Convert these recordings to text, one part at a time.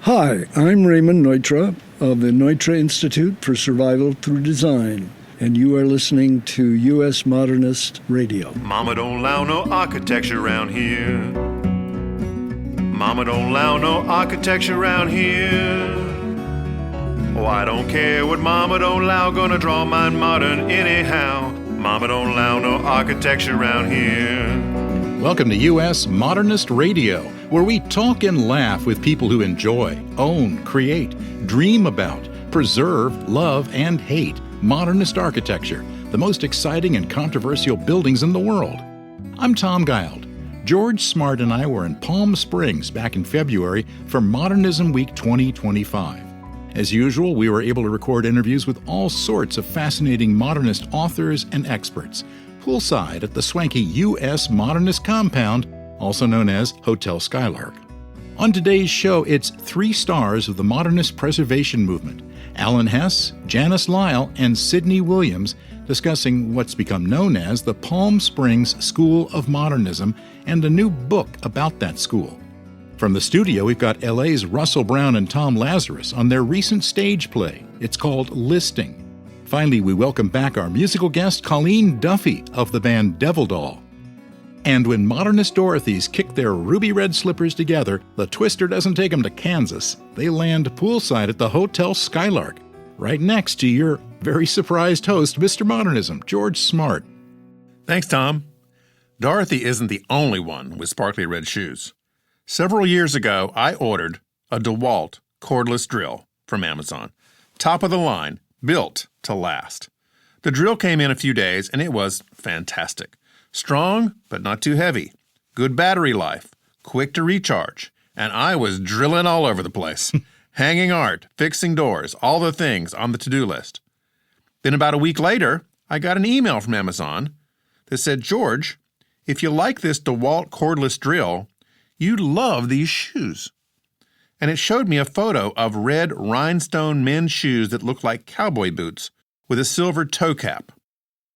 Hi, I'm Raymond Neutra of the Neutra Institute for Survival Through Design, and you are listening to US Modernist Radio. Mama don't allow no architecture around here. Mama don't allow no architecture around here. Oh, I don't care what Mama don't allow, gonna draw mine modern anyhow. Mama don't allow no architecture around here. Welcome to US Modernist Radio, where we talk and laugh with people who enjoy, own, create, dream about, preserve, love, and hate modernist architecture, the most exciting and controversial buildings in the world. I'm Tom Guild. George Smart and I were in Palm Springs back in February for Modernism Week 2025. As usual, we were able to record interviews with all sorts of fascinating modernist authors and experts, poolside at the swanky US Modernist compound, also known as Hotel Skylark. On today's show, it's 3 stars of the modernist preservation movement, Alan Hess, Janice Lyle, and Sidney Williams, discussing what's become known as the Palm Springs School of Modernism and a new book about that school. From the studio, we've got LA's Russell Brown and Tom Lazarus on their recent stage play. It's called Listing. Finally, we welcome back our musical guest, Colleen Duffy of the band Devil Doll. And when modernist Dorothys kick their ruby red slippers together, the twister doesn't take them to Kansas. They land poolside at the Hotel Skylark, right next to your very surprised host, Mr. Modernism, George Smart. Thanks, Tom. Dorothy isn't the only one with sparkly red shoes. Several years ago, I ordered a DeWalt cordless drill from Amazon. Top of the line, built to last. The drill came in a few days, and it was fantastic. Strong, but not too heavy. Good battery life. Quick to recharge. And I was drilling all over the place. Hanging art, fixing doors, all the things on the to-do list. Then about a week later, I got an email from Amazon that said, George, if you like this DeWalt cordless drill, you'd love these shoes. And it showed me a photo of red rhinestone men's shoes that look like cowboy boots with a silver toe cap.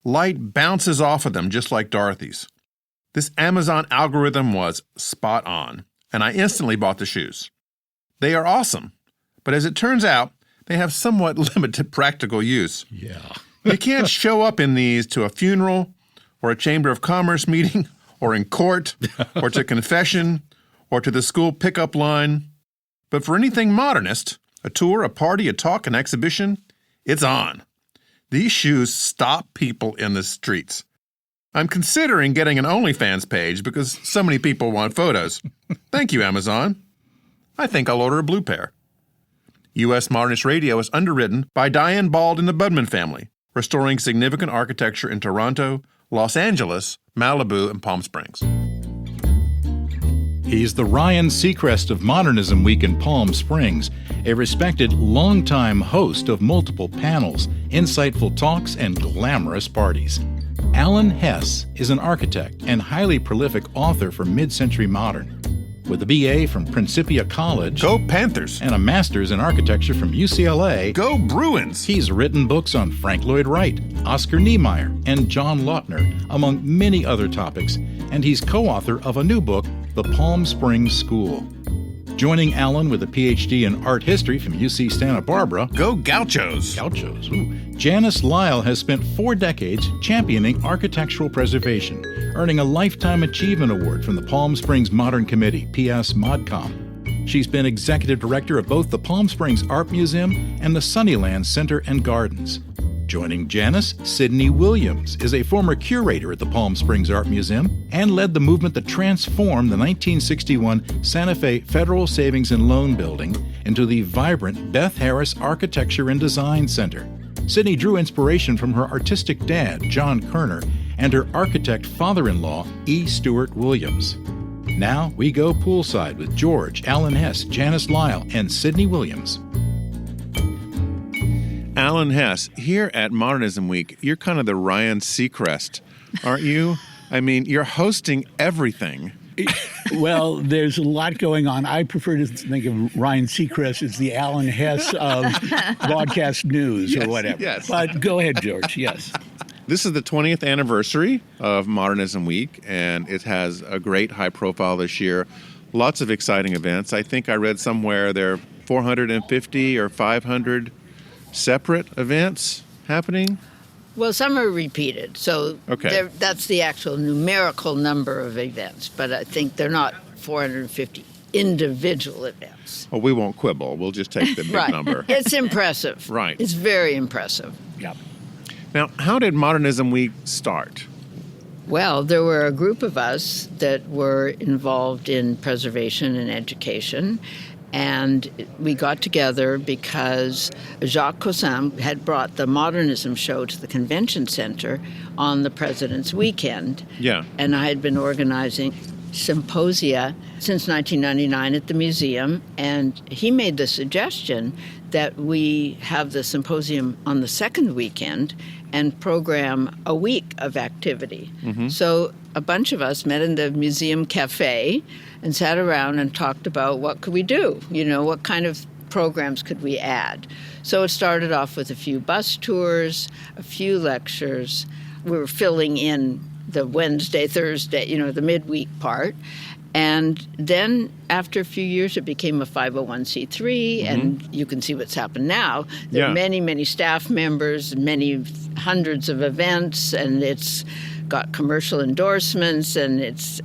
Light bounces off of them just like Dorothy's. This Amazon algorithm was spot on, and I instantly bought the shoes. They are awesome, but as it turns out, they have somewhat limited practical use. Yeah. You can't show up in these to a funeral or a Chamber of Commerce meeting or in court or to confession or to the school pickup line. But for anything modernist, a tour, a party, a talk, an exhibition, it's on. These shoes stop people in the streets. I'm considering getting an OnlyFans page because so many people want photos. Thank you, Amazon. I think I'll order a blue pair. US Modernist Radio is underwritten by Diane Bald and the Budman family, restoring significant architecture in Toronto, Los Angeles, Malibu, and Palm Springs. He's the Ryan Seacrest of Modernism Week in Palm Springs, a respected longtime host of multiple panels, insightful talks, and glamorous parties. Alan Hess is an architect and highly prolific author for mid-century modern. With a BA from Principia College, Go Panthers! And a master's in architecture from UCLA, Go Bruins! He's written books on Frank Lloyd Wright, Oscar Niemeyer, and John Lautner, among many other topics, and he's co-author of a new book, The Palm Springs School. Joining Alan with a PhD in art history from UC Santa Barbara, Go Gauchos! Gauchos, Janice Lyle has spent 4 decades championing architectural preservation, earning a Lifetime Achievement Award from the Palm Springs Modern Committee, PS ModCom. She's been executive director of both the Palm Springs Art Museum and the Sunnyland Center and Gardens. Joining Janice, Sidney Williams is a former curator at the Palm Springs Art Museum and led the movement that transformed the 1961 Santa Fe Federal Savings and Loan Building into the vibrant Beth Harris Architecture and Design Center. Sidney drew inspiration from her artistic dad, John Kerner, and her architect father-in-law, E. Stewart Williams. Now we go poolside with George, Alan Hess, Janice Lyle, and Sidney Williams. Alan Hess, here at Modernism Week, you're kind of the Ryan Seacrest, aren't you? I mean, you're hosting everything. Well, there's a lot going on. I prefer to think of Ryan Seacrest as the Alan Hess of broadcast news or whatever. Yes. But go ahead, George. Yes. This is the 20th anniversary of Modernism Week, and it has a great high profile this year. Lots of exciting events. I think I read somewhere there are 450 or 500 separate events happening? Well, some are repeated, so Okay. that's the actual numerical number of events, but I think they're not 450 individual events. Well, we won't quibble. We'll just take the big Right. number. It's impressive. Right. It's very impressive. Yeah. Now, how did Modernism Week start? Well, there were a group of us that were involved in preservation and education, and we got together because Jacques Cousin had brought the Modernism show to the convention center on the President's Weekend. Yeah. And I had been organizing symposia since 1999 at the museum, and he made the suggestion that we have the symposium on the second weekend and program a week of activity. So a bunch of us met in the museum cafe and sat around and talked about what could we do, what kind of programs could we add. So it started off with a few bus tours, a few lectures. We were filling in the Wednesday, Thursday, the midweek part. And then after a few years, it became a 501c3, and you can see what's happened now. There Yeah. are many, many staff members, many hundreds of events, and it's got commercial endorsements, and it's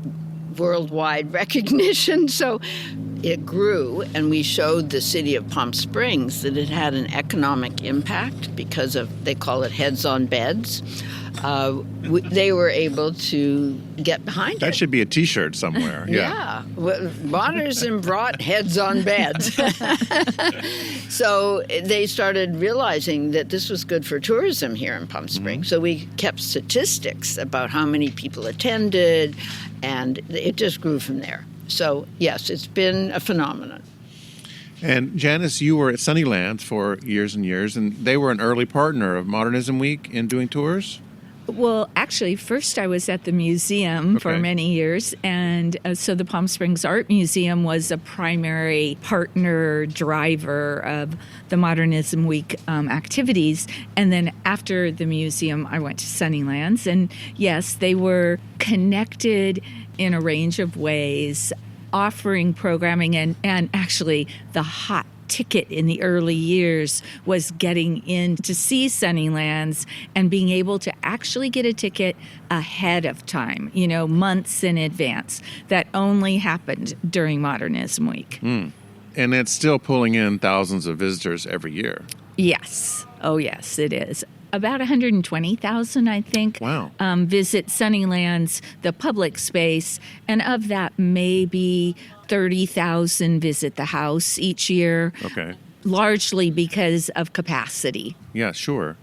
worldwide recognition. So it grew, and we showed the city of Palm Springs that it had an economic impact because of, they call it heads on beds. They were able to get behind That it. should be a T-shirt somewhere. Yeah. Well, Modernism brought heads on beds. So they started realizing that this was good for tourism here in Palm Springs. So we kept statistics about how many people attended, and it just grew from there. So, yes, it's been a phenomenon. And Janice, you were at Sunnylands for years and years, and they were an early partner of Modernism Week in doing tours? Well, actually, first I was at the museum for Okay. many years, and so the Palm Springs Art Museum was a primary partner driver of the Modernism Week activities. And then after the museum, I went to Sunnylands, and yes, they were connected in a range of ways, offering programming, and actually the hot ticket in the early years was getting in to see Sunnylands and being able to actually get a ticket ahead of time, months in advance. That only happened during Modernism Week. And it's still pulling in thousands of visitors every year. Yes. Oh, yes, it is. About 120,000, I think, Wow. Visit Sunnylands, the public space, and of that, maybe 30,000 visit the house each year, Okay. largely because of capacity. Yeah, sure.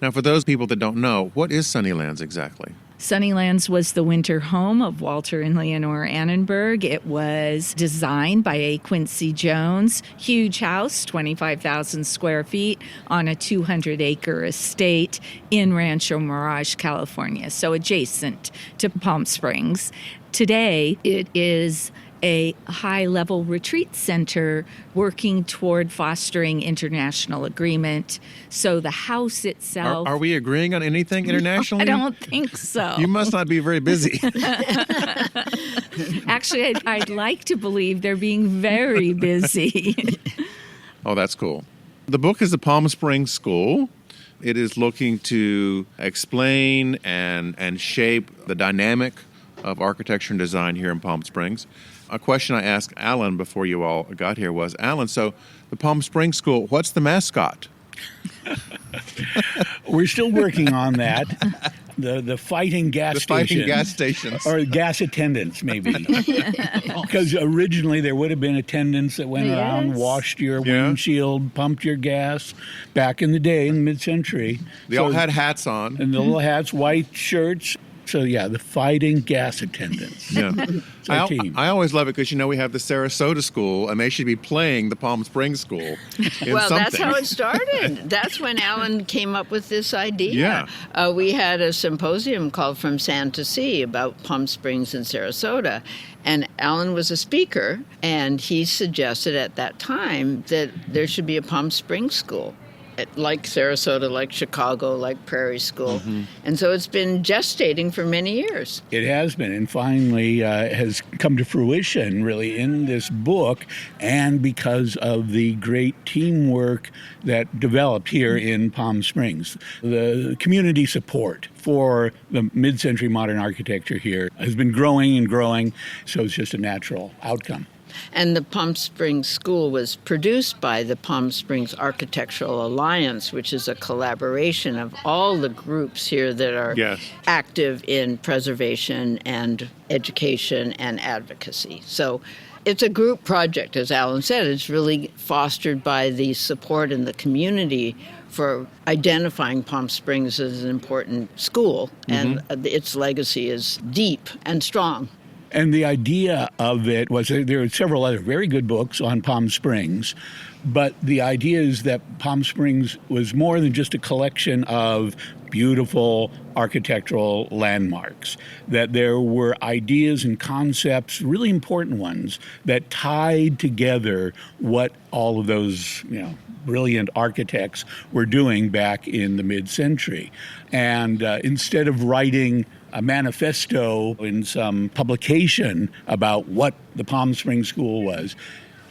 Now, for those people that don't know, what is Sunnylands exactly? Sunnylands was the winter home of Walter and Leonore Annenberg. It was designed by A. Quincy Jones. Huge house, 25,000 square feet on a 200-acre estate in Rancho Mirage, California, so adjacent to Palm Springs. Today, it is a high-level retreat center working toward fostering international agreement. So the house itself... Are we agreeing on anything internationally? I don't think so. You must not be very busy. Actually, I'd like to believe they're being very busy. Oh, that's cool. The book is The Palm Springs School. It is looking to explain and shape the dynamic of architecture and design here in Palm Springs. A question I asked Alan before you all got here was, Alan, so the Palm Springs School, what's the mascot? We're still working on that. The fighting gas The station. fighting gas stations. Or gas attendants, maybe. Because originally there would have been attendants that went around, Yes. washed your Yeah. windshield, pumped your gas. Back in the day, in the mid-century. They all had hats on. And the little hats, white shirts. So, yeah, the fighting gas attendants. Yeah. It's our team. I always love it because, we have the Sarasota School, and they should be playing the Palm Springs School in Well, something. that's how it started. That's when Alan came up with this idea. Yeah. We had a symposium called From Sand to Sea about Palm Springs and Sarasota. And Alan was a speaker, and he suggested at that time that there should be a Palm Springs school. like Sarasota, like Chicago, like Prairie School. And so it's been gestating for many years. It has been, and finally has come to fruition, really, in this book, and because of the great teamwork that developed here in Palm Springs. The community support for the mid-century modern architecture here has been growing and growing, so it's just a natural outcome. And the Palm Springs School was produced by the Palm Springs Architectural Alliance, which is a collaboration of all the groups here that are active in preservation and education and advocacy. So it's a group project, as Alan said. It's really fostered by the support in the community for identifying Palm Springs as an important school, and its legacy is deep and strong. And the idea of it was there are several other very good books on Palm Springs, but the idea is that Palm Springs was more than just a collection of beautiful architectural landmarks, that there were ideas and concepts, really important ones, that tied together what all of those, brilliant architects were doing back in the mid-century. And instead of writing a manifesto in some publication about what the Palm Springs School was,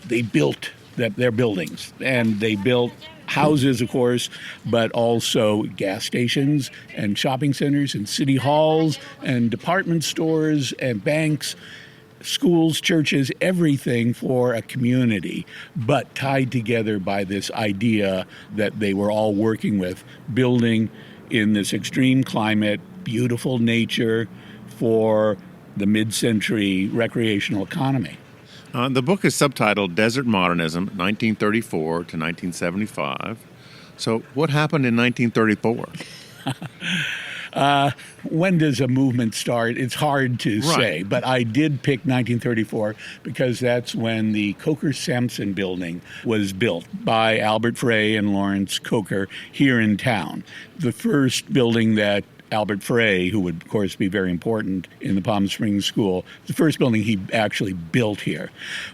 they built their buildings. And they built houses, of course, but also gas stations and shopping centers and city halls and department stores and banks, schools, churches, everything for a community, but tied together by this idea that they were all working with, building in this extreme climate, beautiful nature for the mid-century recreational economy. The book is subtitled Desert Modernism, 1934 to 1975. So what happened in 1934? When does a movement start? It's hard to say, but I did pick 1934 because that's when the Coker-Sampson building was built by Albert Frey and Lawrence Coker here in town. The first building that Albert Frey, who would, of course, be very important in the Palm Springs School, the first building he actually built here.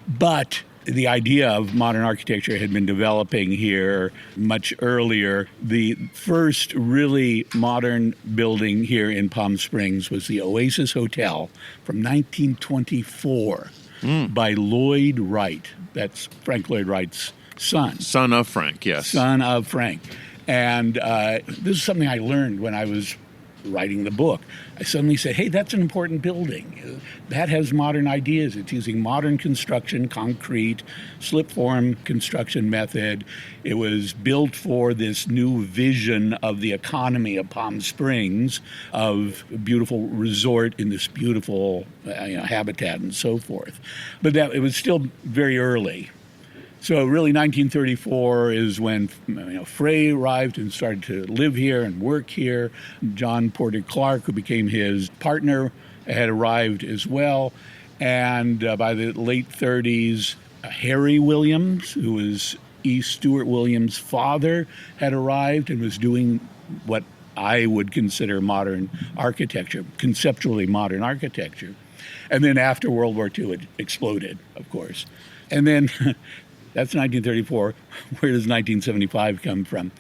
But the idea of modern architecture had been developing here much earlier. The first really modern building here in Palm Springs was the Oasis Hotel from 1924 by Lloyd Wright. That's Frank Lloyd Wright's son. Son of Frank, yes. Son of Frank. And this is something I learned when I was writing the book. I suddenly said, hey, that's an important building. That has modern ideas. It's using modern construction, concrete, slip form construction method. It was built for this new vision of the economy of Palm Springs, of a beautiful resort in this beautiful habitat and so forth. But that it was still very early. So really 1934 is when Frey arrived and started to live here and work here. John Porter Clark, who became his partner, had arrived as well. And by the late 30s, Harry Williams, who was E. Stewart Williams' father, had arrived and was doing what I would consider modern architecture, conceptually modern architecture. And then after World War II, it exploded, of course. And then that's 1934. Where does 1975 come from?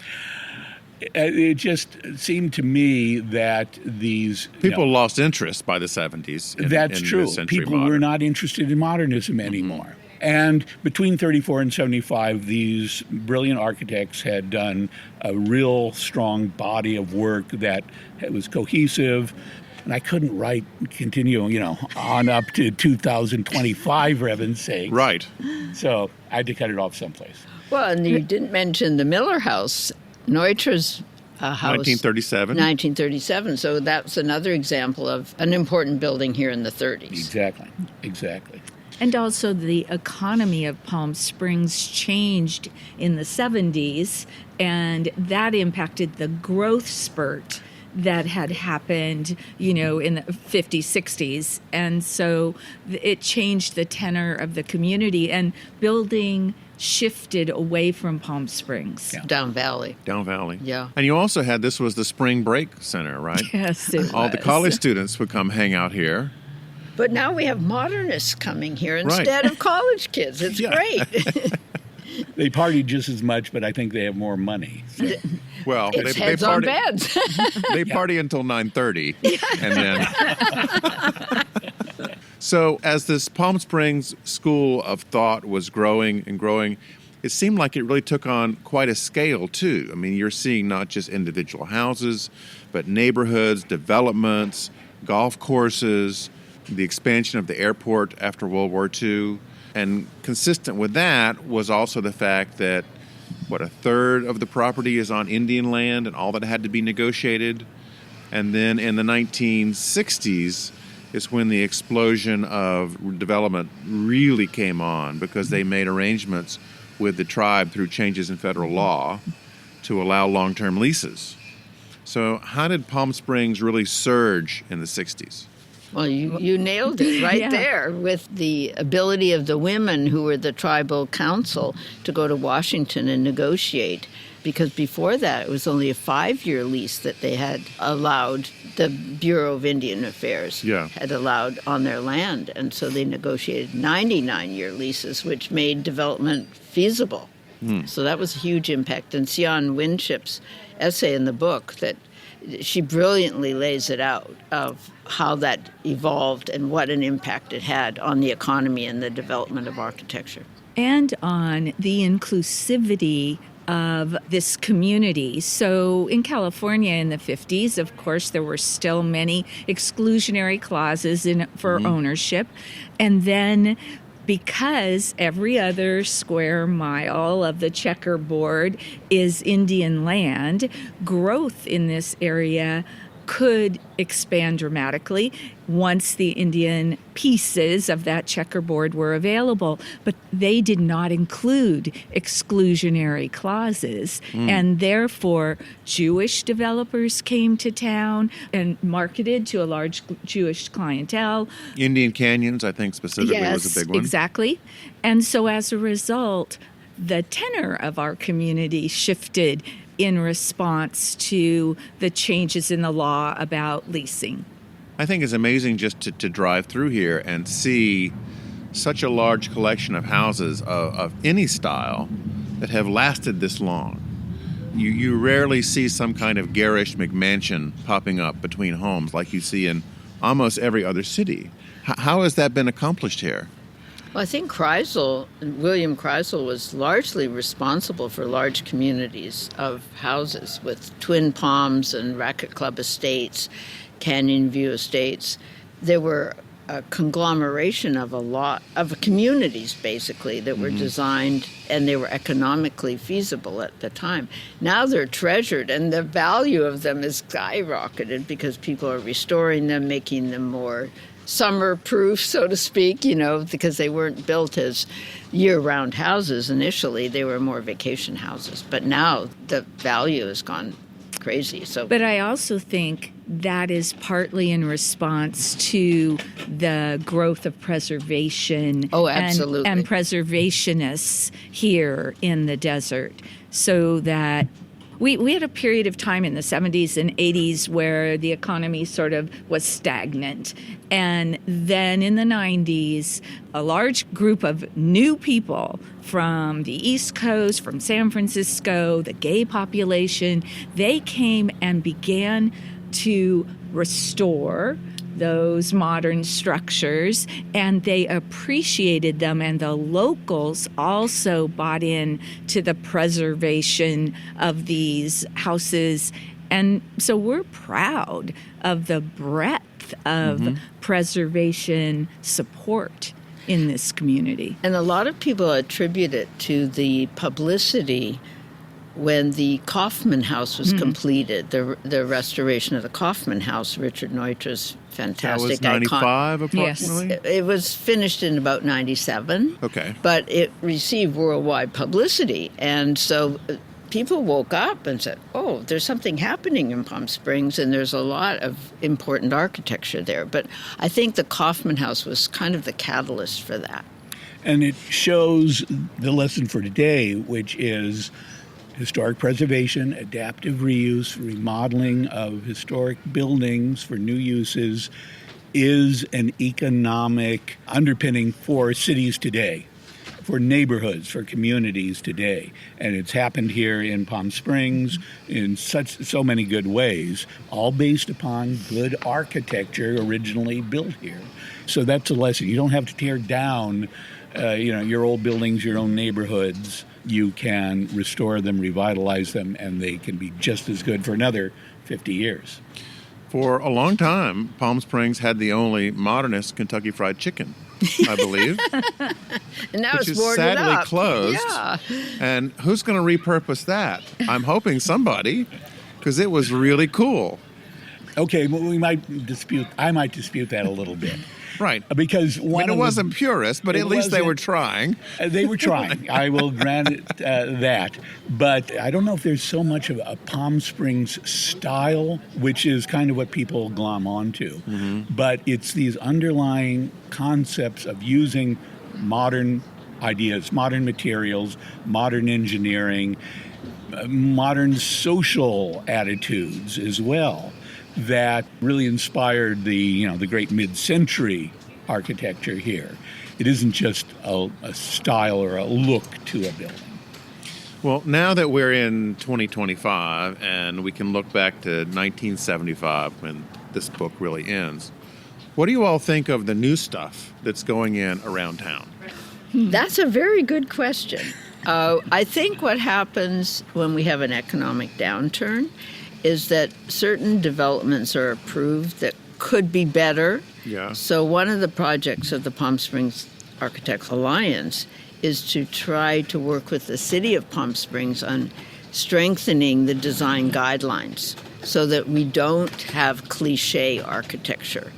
It just seemed to me that these people lost interest by the 70s. That's true. People were not interested in modernism anymore. And between 34 and 75, these brilliant architects had done a real strong body of work that was cohesive. And I couldn't continue, on up to 2025, for heaven's sake. Right. So I had to cut it off someplace. Well, and you didn't mention the Miller House, Neutra's house. 1937. 1937. So that's another example of an important building here in the 30s. Exactly. And also the economy of Palm Springs changed in the 70s, and that impacted the growth spurt that had happened, in the 50s, 60s. And so it changed the tenor of the community, and building shifted away from Palm Springs. Yeah. Down Valley. Yeah. And you also had, this was the spring break center, right? Yes, it All was. the college students would come hang out here. But now we have Modernists coming here instead of college kids. It's great. They partied just as much, but I think they have more money. So. Well, It's they heads on party, beds. they party until 9:30, and then. So, as this Palm Springs school of thought was growing and growing, it seemed like it really took on quite a scale too. I mean, you're seeing not just individual houses, but neighborhoods, developments, golf courses, the expansion of the airport after World War II. And consistent with that was also the fact that, a third of the property is on Indian land and all that had to be negotiated. And then in the 1960s is when the explosion of development really came on, because they made arrangements with the tribe through changes in federal law to allow long-term leases. So how did Palm Springs really surge in the 60s? Well, you nailed it right Yeah. there, with the ability of the women who were the tribal council to go to Washington and negotiate. Because before that, it was only a 5-year lease that they had allowed, the Bureau of Indian Affairs had allowed on their land. And so they negotiated 99-year leases, which made development feasible. So that was a huge impact. And Sion Winship's essay in the book, that she brilliantly lays it out, of how that evolved and what an impact it had on the economy and the development of architecture. And on the inclusivity of this community. So in California in the 50s, of course, there were still many exclusionary clauses for ownership. And then, because every other square mile of the checkerboard is Indian land, growth in this area could expand dramatically once the Indian pieces of that checkerboard were available. But they did not include exclusionary clauses. And therefore, Jewish developers came to town and marketed to a large Jewish clientele. Indian Canyons, I think specifically, was a big one. Exactly. And so as a result, the tenor of our community shifted in response to the changes in the law about leasing. I think it's amazing just to drive through here and see such a large collection of houses of any style that have lasted this long. You rarely see some kind of garish McMansion popping up between homes like you see in almost every other city. How has that been accomplished here? Well, I think William Kreisel was largely responsible for large communities of houses with Twin Palms and Racket Club Estates, Canyon View Estates. There were a conglomeration of a lot of communities, basically, that were designed, and they were economically feasible at the time. Now they're treasured, and the value of them is skyrocketed because people are restoring them, making them more summer-proof, so to speak, because they weren't built as year-round houses initially. They were more vacation houses. But now the value has gone crazy. But I also think that is partly in response to the growth of preservation absolutely. and preservationists here in the desert, so that we had a period of time in the 70s and 80s where the economy sort of was stagnant. And then in the 90s, a large group of new people from the East Coast, from San Francisco, the gay population, they came and began to restore those modern structures, and they appreciated them, and the locals also bought in to the preservation of these houses. And so we're proud of the breadth of preservation support in this community. And a lot of people attribute it to the publicity when the Kaufman House was completed, the restoration of the Kaufman House, Richard Neutra's fantastic That was 95 approximately? Yes. It was finished in about 97. Okay. But it received worldwide publicity. And so people woke up and said, oh, there's something happening in Palm Springs, and there's a lot of important architecture there. But I think the Kaufman House was kind of the catalyst for that. And it shows the lesson for today, which is historic preservation, adaptive reuse, remodeling of historic buildings for new uses is an economic underpinning for cities today. for neighborhoods, for communities today. And it's happened here in Palm Springs in so many good ways, all based upon good architecture originally built here. So that's a lesson. You don't have to tear down your old buildings, your own neighborhoods. You can restore them, revitalize them, and they can be just as good for another 50 years. For a long time, Palm Springs had the only modernist Kentucky Fried Chicken, I believe. And now which it's is boarded sadly up. closed. Yeah. And who's going to repurpose that? I'm hoping somebody, because it was really cool. Okay, well, I might dispute that a little bit. Right. Because it wasn't purist, but at least they were trying. They were trying. I will grant it, that. But I don't know if there's so much of a Palm Springs style, which is kind of what people glom onto. Mm-hmm. But it's these underlying concepts of using modern ideas, modern materials, modern engineering, modern social attitudes as well, that really inspired the great mid-century architecture here. It isn't just a style or a look to a building. Well, now that we're in 2025 and we can look back to 1975 when this book really ends, what do you all think of the new stuff that's going in around town? That's a very good question. I think what happens when we have an economic downturn is that certain developments are approved that could be better. Yeah. So one of the projects of the Palm Springs Architects Alliance is to try to work with the city of Palm Springs on strengthening the design guidelines so that we don't have cliche architecture.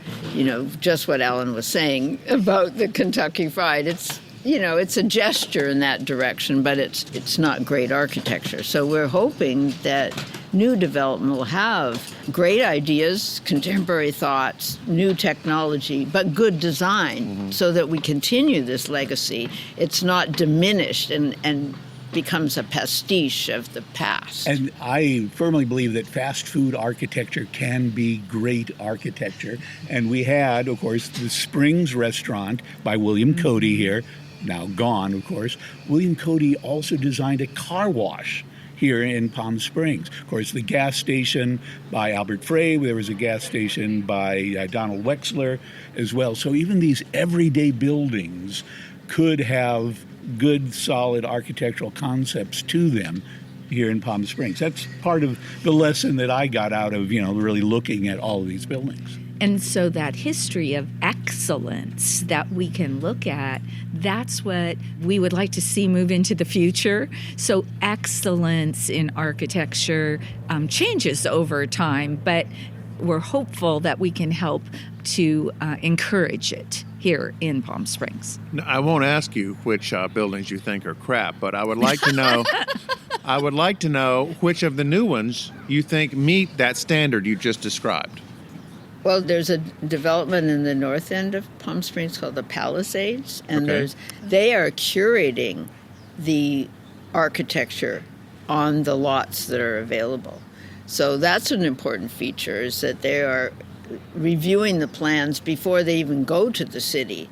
Just what Alan was saying about the Kentucky Fried. It's a gesture in that direction, but it's not great architecture. So we're hoping that new development will have great ideas, contemporary thoughts, new technology, but good design, so that we continue this legacy. It's not diminished and becomes a pastiche of the past. And I firmly believe that fast food architecture can be great architecture. And we had, of course, the Springs restaurant by William Cody here, now gone, of course. William Cody also designed a car wash here in Palm Springs. Of course, the gas station by Albert Frey, there was a gas station by Donald Wexler as well. So even these everyday buildings could have good, solid architectural concepts to them here in Palm Springs. That's part of the lesson that I got out of, really looking at all of these buildings. And so that history of excellence that we can look at, that's what we would like to see move into the future. So excellence in architecture changes over time, but we're hopeful that we can help to encourage it here in Palm Springs. Now, I won't ask you which buildings you think are crap, but I would like to know. I would like to know which of the new ones you think meet that standard you just described. Well, there's a development in the north end of Palm Springs called the Palisades, and they are curating the architecture on the lots that are available. So that's an important feature, is that they are reviewing the plans before they even go to the city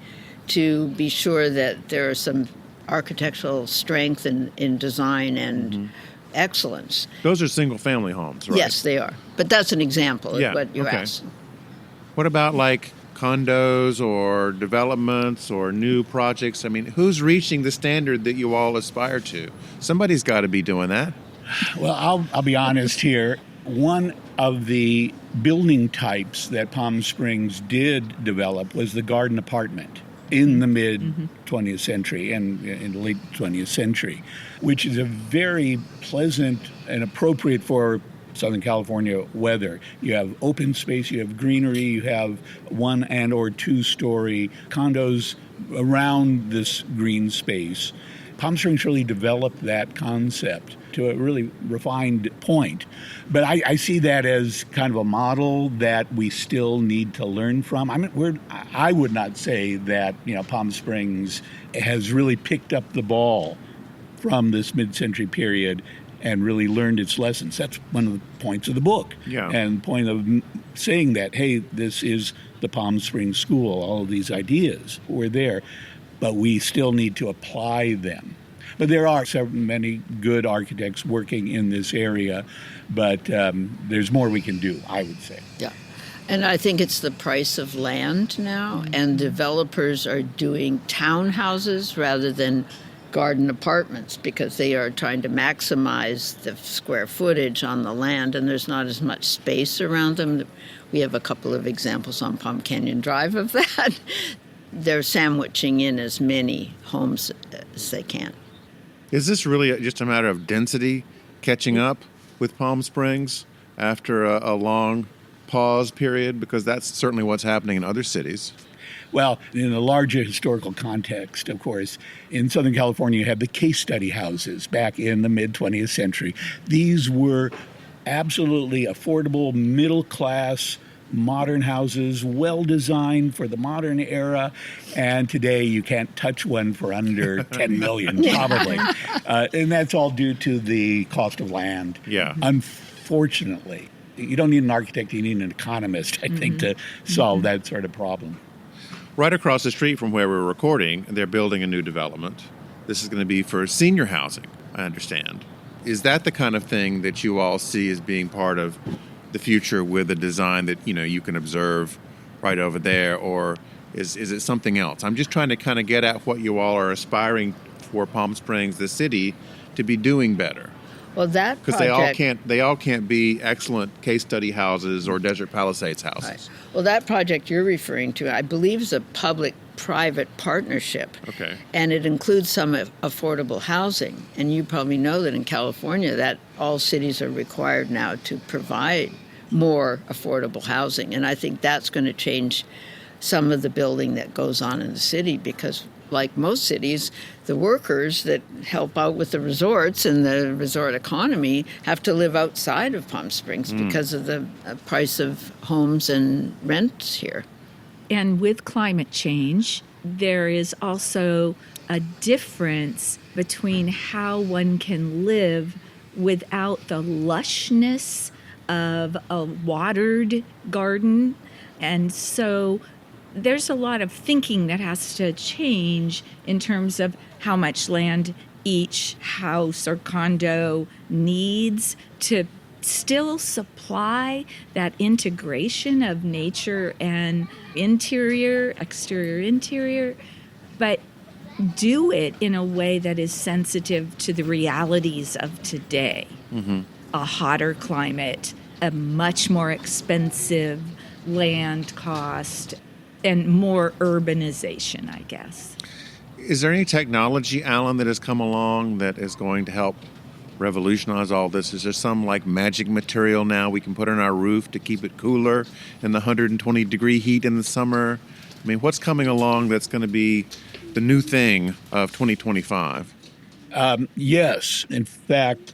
to be sure that there are some architectural strength in design and excellence. Those are single-family homes, right? Yes, they are. But that's an example of what you asked. What about like condos or developments or new projects? I mean, who's reaching the standard that you all aspire to? Somebody's got to be doing that. Well, I'll be honest here. One of the building types that Palm Springs did develop was the garden apartment in the mid-20th century and in the late 20th century, which is a very pleasant and appropriate for Southern California weather. You have open space, you have greenery, you have 1 and or 2 story condos around this green space. Palm Springs really developed that concept to a really refined point. But I see that as kind of a model that we still need to learn from. I would not say that Palm Springs has really picked up the ball from this mid-century period and really learned its lessons. That's one of the points of the book. Yeah. And point of saying that, hey, this is the Palm Springs School, all of these ideas were there. but we still need to apply them. But there are so many good architects working in this area, but there's more we can do, I would say. Yeah. And I think it's the price of land now, and developers are doing townhouses rather than garden apartments because they are trying to maximize the square footage on the land, and there's not as much space around them. We have a couple of examples on Palm Canyon Drive of that. They're sandwiching in as many homes as they can. Is this really just a matter of density catching up with Palm Springs after a long pause period? Because that's certainly what's happening in other cities. Well, in a larger historical context, of course, in Southern California, you had the case study houses back in the mid-20th century. These were absolutely affordable, middle-class, modern houses, well-designed for the modern era. And today, you can't touch one for under $10 million, probably. And that's all due to the cost of land. Yeah. Unfortunately, you don't need an architect, you need an economist, I think, to solve that sort of problem. Right across the street from where we're recording, they're building a new development. This is going to be for senior housing, I understand. Is that the kind of thing that you all see as being part of the future with a design that, you can observe right over there, or is it something else? I'm just trying to kind of get at what you all are aspiring for Palm Springs, the city, to be doing better. Well, that because they all can't be excellent case study houses or Desert Palisades houses. Right. Well, that project you're referring to, I believe, is a public-private partnership. Okay. And it includes some affordable housing. And you probably know that in California, that all cities are required now to provide more affordable housing. And I think that's going to change some of the building that goes on in the city because, like most cities, the workers that help out with the resorts and the resort economy have to live outside of Palm Springs because of the price of homes and rents here. And with climate change, there is also a difference between how one can live without the lushness of a watered garden. And so there's a lot of thinking that has to change in terms of how much land each house or condo needs to still supply that integration of nature and exterior, interior, but do it in a way that is sensitive to the realities of today. Mm-hmm. A hotter climate, a much more expensive land cost, and more urbanization, I guess. Is there any technology, Alan, that has come along that is going to help revolutionize all this? Is there some magic material now we can put on our roof to keep it cooler in the 120-degree heat in the summer? I mean, what's coming along that's going to be the new thing of 2025? Yes. In fact,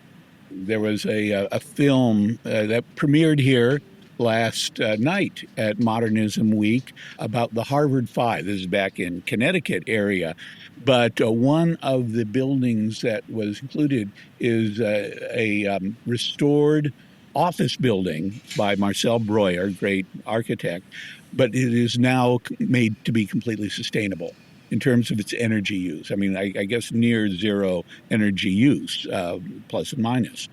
there was a film that premiered here last night at Modernism Week about the Harvard Five. This is back in Connecticut area. But one of the buildings that was included is a restored office building by Marcel Breuer, great architect, but it is now made to be completely sustainable in terms of its energy use. I mean, I guess near zero energy use, plus and minus.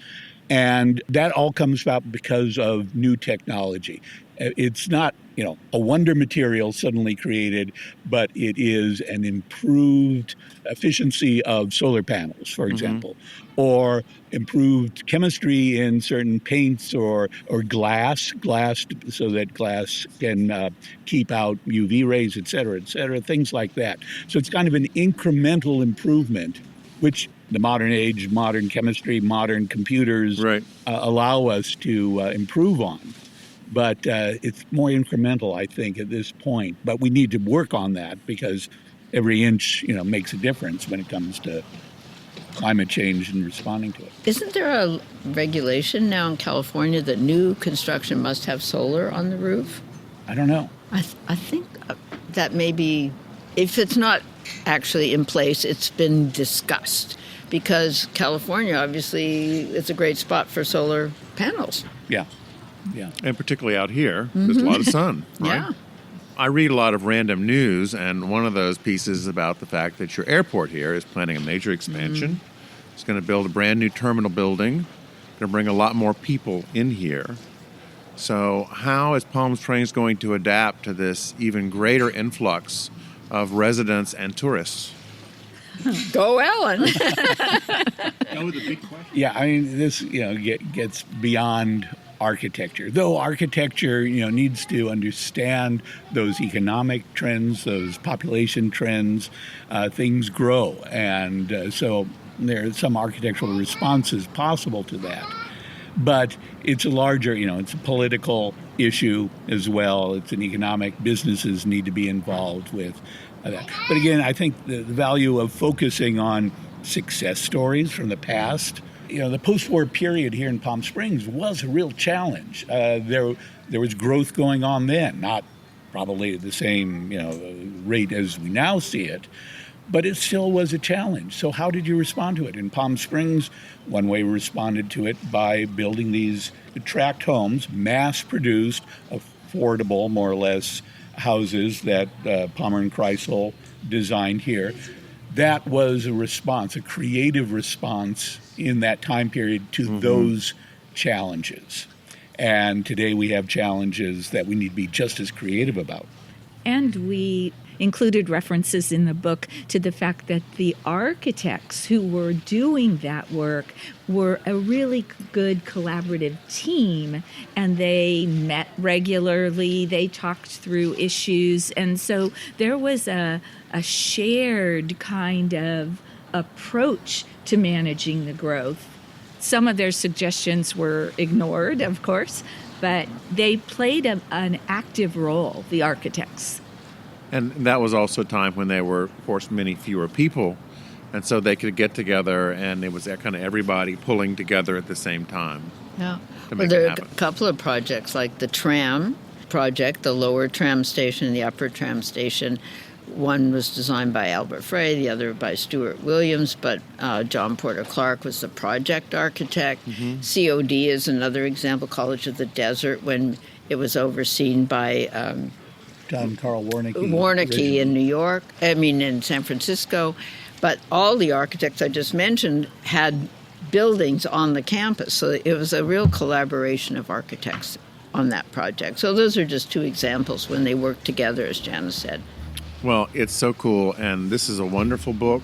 And that all comes about because of new technology. It's not, a wonder material suddenly created, but it is an improved efficiency of solar panels, for example, or improved chemistry in certain paints or glass so that glass can keep out UV rays, et cetera, things like that. So it's kind of an incremental improvement, which the modern age, modern chemistry, modern computers allow us to improve on. But it's more incremental, I think, at this point. But we need to work on that because every inch, makes a difference when it comes to climate change and responding to it. Isn't there a regulation now in California that new construction must have solar on the roof? I don't know. I think that maybe, if it's not actually in place, it's been discussed. Because California, obviously, it's a great spot for solar panels. Yeah. And particularly out here, there's a lot of sun, right? I read a lot of random news, and one of those pieces is about the fact that your airport here is planning a major expansion. It's going to build a brand new terminal building, going to bring a lot more people in here. So how is Palm Springs going to adapt to this even greater influx of residents and tourists? Go, Ellen. That was a big question. Yeah, I mean, this gets beyond architecture. Though architecture needs to understand those economic trends, those population trends. Things grow, and so there are some architectural responses possible to that. But it's a larger, it's a political issue as well. It's an economic. Businesses need to be involved with that. But again, I think the value of focusing on success stories from the past. The post-war period here in Palm Springs was a real challenge. There was growth going on then, not probably at the same rate as we now see it, but it still was a challenge. So how did you respond to it? In Palm Springs, one way we responded to it by building these tract homes, mass-produced, affordable, more or less, houses that Palmer and Kreisel designed here. That was a response, a creative response in that time period to those challenges. And today we have challenges that we need to be just as creative about. And we included references in the book to the fact that the architects who were doing that work were a really good collaborative team, and they met regularly, they talked through issues, and so there was a shared kind of approach to managing the growth. Some of their suggestions were ignored, of course, but they played an active role, the architects. And that was also a time when there were, of course, many fewer people, and so they could get together, and it was that kind of everybody pulling together at the same time. Yeah. To Well, make there it are happen. a couple of projects like the tram project, the lower tram station and the upper tram station. One was designed by Albert Frey, the other by Stuart Williams, but John Porter Clark was the project architect. COD is another example, College of the Desert, when it was overseen by John Carl Warneke. Warneke in New York, in San Francisco. But all the architects I just mentioned had buildings on the campus. So it was a real collaboration of architects on that project. So those are just two examples when they worked together, as Janice said. Well, it's so cool, and this is a wonderful book,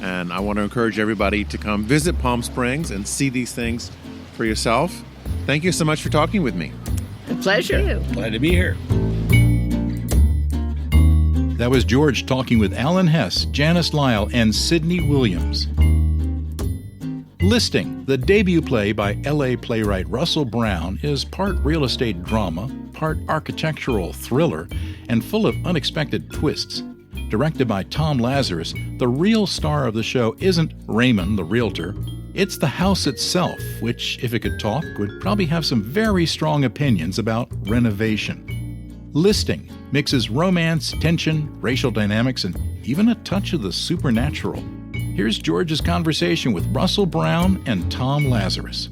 and I want to encourage everybody to come visit Palm Springs and see these things for yourself. Thank you so much for talking with me. A pleasure. Glad to be here. That was George talking with Alan Hess, Janice Lyle, and Sidney Williams. Listing, the debut play by L.A. playwright Russell Brown, is part real estate drama, part architectural thriller, and full of unexpected twists. Directed by Tom Lazarus, the real star of the show isn't Raymond, the realtor. It's the house itself, which, if it could talk, would probably have some very strong opinions about renovation. Listing mixes romance, tension, racial dynamics, and even a touch of the supernatural. Here's George's conversation with Russell Brown and Tom Lazarus.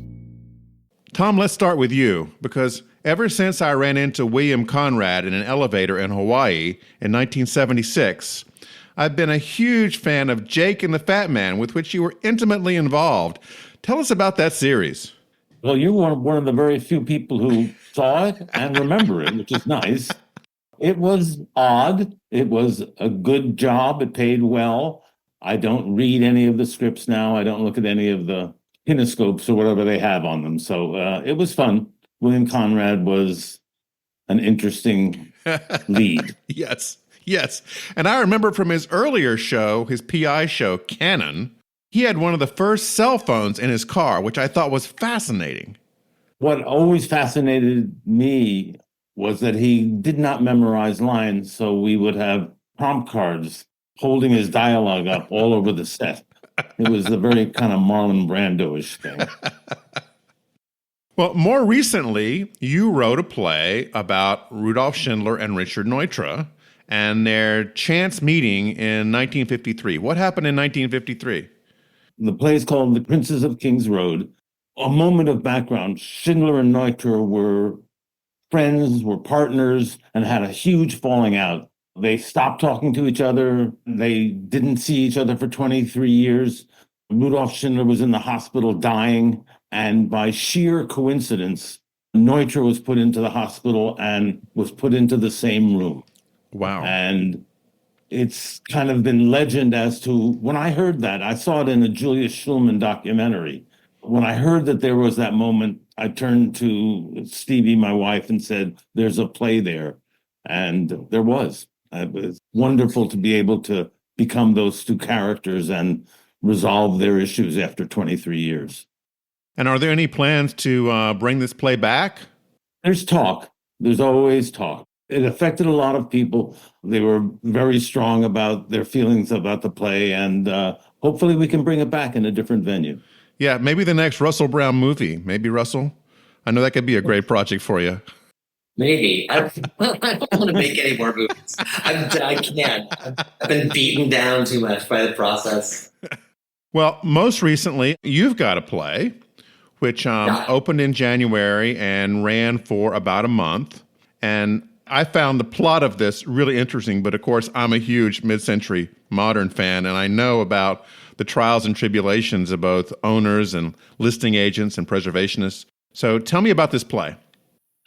Tom, let's start with you, because ever since I ran into William Conrad in an elevator in Hawaii in 1976, I've been a huge fan of Jake and the Fat Man, with which you were intimately involved. Tell us about that series. Well, you were one of the very few people who saw it and remember it, which is nice. It was odd. It was a good job. It paid well. I don't read any of the scripts now. I don't look at any of the kinescopes or whatever they have on them. So it was fun. William Conrad was an interesting lead. Yes. And I remember from his earlier show, his PI show, Cannon, he had one of the first cell phones in his car, which I thought was fascinating. What always fascinated me was that he did not memorize lines, so we would have prompt cards holding his dialogue up all over the set. It was a very kind of Marlon Brando-ish thing. Well, more recently, you wrote a play about Rudolf Schindler and Richard Neutra and their chance meeting in 1953. What happened in 1953? The play is called The Princes of King's Road. A moment of background. Schindler and Neutra were friends, were partners, and had a huge falling out. They stopped talking to each other. They didn't see each other for 23 years. Rudolf Schindler was in the hospital dying, and by sheer coincidence, Neutra was put into the hospital and was put into the same room. Wow. And it's kind of been legend as to, when I heard that, I saw it in a Julius Schulman documentary. When I heard that there was that moment, I turned to Stevie, my wife, and said, there's a play there. And there was. It was wonderful to be able to become those two characters and resolve their issues after 23 years. And are there any plans to bring this play back? There's talk. There's always talk. It affected a lot of people. They were very strong about their feelings about the play, and hopefully we can bring it back in a different venue. Yeah, maybe the next Russell Brown movie. Maybe, Russell? I know that could be a great project for you. Maybe. I don't want to make any more movies. I can't. I've been beaten down too much by the process. Well, most recently, you've got a play, which opened in January and ran for about a month. And I found the plot of this really interesting, but of course, I'm a huge mid-century modern fan, and I know about the trials and tribulations of both owners and listing agents and preservationists. So tell me about this play.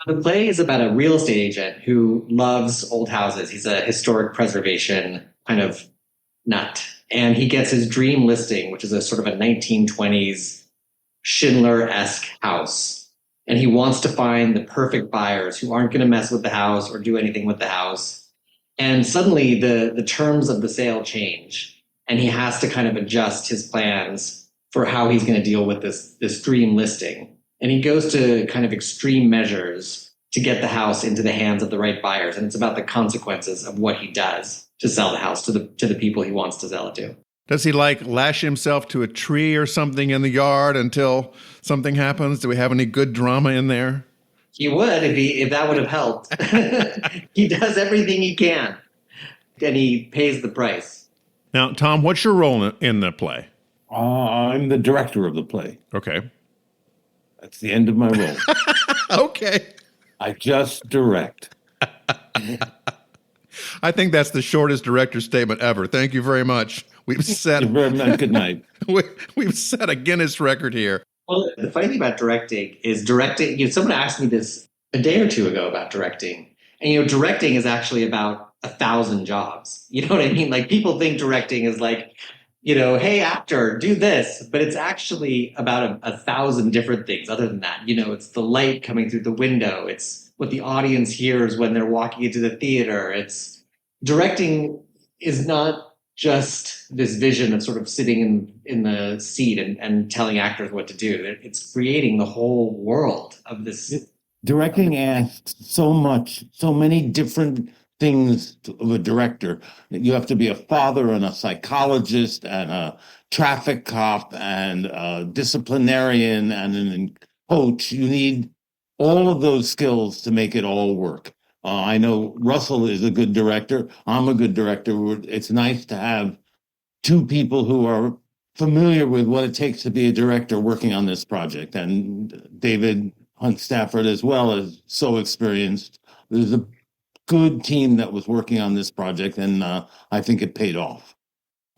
The play is about a real estate agent who loves old houses. He's a historic preservation kind of nut. And he gets his dream listing, which is a sort of a 1920s Schindler-esque house. And he wants to find the perfect buyers who aren't going to mess with the house or do anything with the house. And suddenly the terms of the sale change. And he has to kind of adjust his plans for how he's going to deal with this dream listing. And he goes to kind of extreme measures to get the house into the hands of the right buyers. And it's about the consequences of what he does to sell the house to the people he wants to sell it to. Does he lash himself to a tree or something in the yard until something happens? Do we have any good drama in there? He would if that would have helped. He does everything he can, and he pays the price. Now, Tom, what's your role in the play? I'm the director of the play. Okay. That's the end of my role. Okay. I just direct. I think that's the shortest director statement ever. Thank you very much. We've set Good night. We've set a Guinness record here. Well, the funny thing about directing is someone asked me this a day or two ago about directing. And, directing is actually about 1,000 jobs. You know what I mean? Like, people think directing is like, hey, actor, do this. But it's actually about 1,000 different things other than that. It's the light coming through the window. It's what the audience hears when they're walking into the theater. It's directing is not just this vision of sort of sitting in the seat and telling actors what to do. It's creating the whole world of this. Directing asks so much, so many different things of a director. You have to be a father and a psychologist and a traffic cop and a disciplinarian and a coach. You need all of those skills to make it all work. I know Russell is a good director. I'm a good director. It's nice to have two people who are familiar with what it takes to be a director working on this project. And David Hunt Stafford as well is so experienced. There's a good team that was working on this project, and I think it paid off.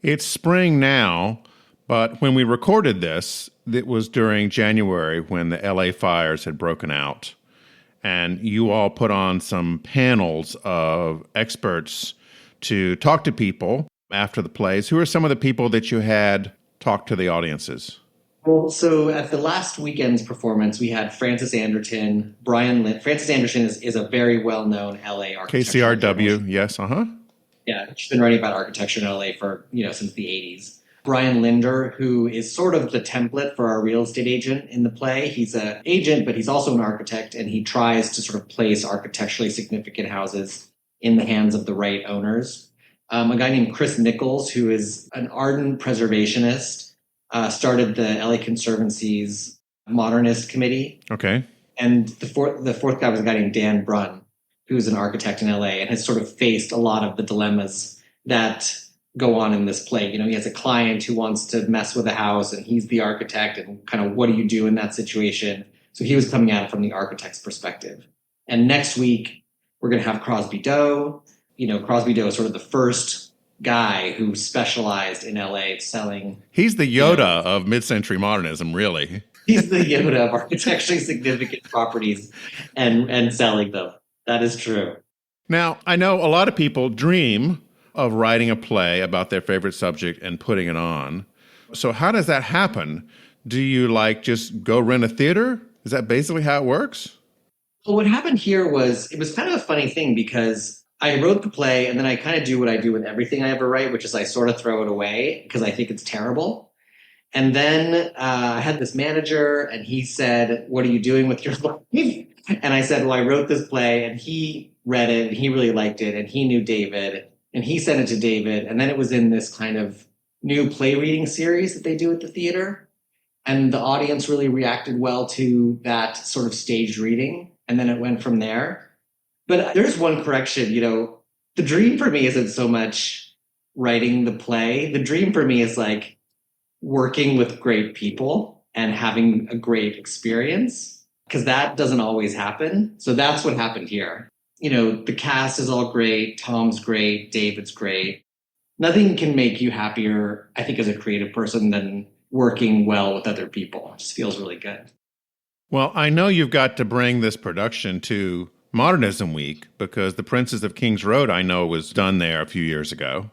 It's spring now, but when we recorded this, it was during January when the LA fires had broken out. And you all put on some panels of experts to talk to people after the plays. Who are some of the people that you had talk to the audiences? Well, so at the last weekend's performance, we had Francis Anderton, Brian Lind. Francis Anderton is a very well-known LA architect. KCRW, yes, Yeah, she's been writing about architecture in LA for, since the 80s. Brian Linder, who is sort of the template for our real estate agent in the play. He's an agent, but he's also an architect, and he tries to sort of place architecturally significant houses in the hands of the right owners. A guy named Chris Nichols, who is an ardent preservationist, started the LA Conservancy's Modernist committee. Okay. And the fourth guy was a guy named Dan Brunn, who's an architect in LA and has sort of faced a lot of the dilemmas that go on in this play. He has a client who wants to mess with a house, and he's the architect, and kind of what do you do in that situation? So he was coming at it from the architect's perspective. And next week, we're going to have Crosby Doe. Crosby Doe is sort of the first guy who specialized in LA selling. He's the Yoda of mid-century modernism, really. He's the Yoda of architecturally significant properties and selling them. That is true. Now, I know a lot of people dream of writing a play about their favorite subject and putting it on. So how does that happen? Do you just go rent a theater? Is that basically how it works? Well, what happened here was, it was kind of a funny thing because I wrote the play and then I kind of do what I do with everything I ever write, which is I sort of throw it away because I think it's terrible. And then I had this manager and he said, "What are you doing with your life?" And I said, "Well, I wrote this play," and he read it and he really liked it and he knew David and he sent it to David. And then it was in this kind of new play reading series that they do at the theater. And the audience really reacted well to that sort of staged reading. And then it went from there. But there's one correction, the dream for me isn't so much writing the play. The dream for me is working with great people and having a great experience, because that doesn't always happen. So that's what happened here. The cast is all great. Tom's great. David's great. Nothing can make you happier, I think, as a creative person than working well with other people. It just feels really good. Well, I know you've got to bring this production to Modernism Week because The Princes of Kings Road, I know, was done there a few years ago.